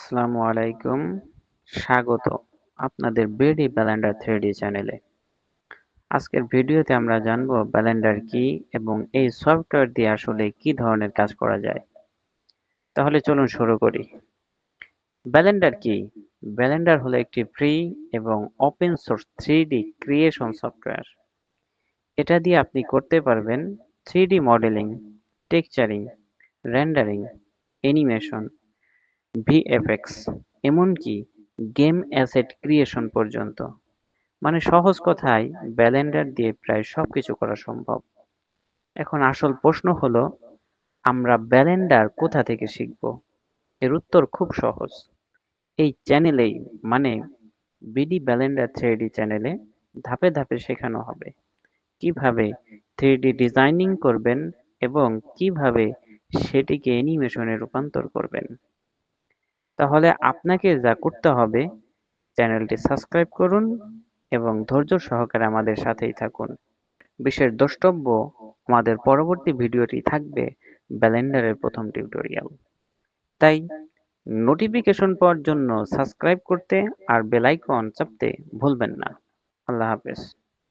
আসসালামু আলাইকুম, স্বাগত আপনাদের বিডি ব্যালেন্ডার 3D চ্যানেলে। আজকের ভিডিওতে আমরা জানব ব্যালেন্ডার কি এবং এই সফটওয়্যার দিয়ে আসলে কি ধরনের কাজ করা যায়। তাহলে চলুন শুরু করি। ব্যালেন্ডার কি? ব্যালেন্ডার হলো একটি ফ্রি এবং open source 3D creation software. এটা দিয়ে আপনি করতে পারবেন 3D modelling, texturing, rendering, animation, VFX, এমনকি গেম অ্যাসেট ক্রিয়েশন পর্যন্ত। মানে সহজ কথায় ব্যালেন্ডার দিয়ে প্রায় সবকিছু করা সম্ভব। এখন আসল প্রশ্ন হলো, আমরা ব্যালেন্ডার কোথা থেকে শিখব? এর উত্তর খুব সহজ। এই চ্যানেলেই, মানে বিডি ব্যালেন্ডার 3D চ্যানেলে ধাপে ধাপে শেখানো হবে কিভাবে 3D ডিজাইনিং করবেন এবং কিভাবে সেটিকে অ্যানিমেশনে রূপান্তর করবেন। তাহলে আপনাকে যা করতে হবে, চ্যানেলটি সাবস্ক্রাইব করুন এবং ধৈর্য সহকারে আমাদের সাথেই থাকুন। বিশেষ দ্রষ্টব্য, আমাদের পরবর্তী ভিডিওটি থাকবে ব্যালেন্ডারের প্রথম টিউটোরিয়াল। তাই নোটিফিকেশন পাওয়ার জন্য সাবস্ক্রাইব করতে আর বেল আইকন চাপতে ভুলবেন না। আল্লাহ হাফেজ।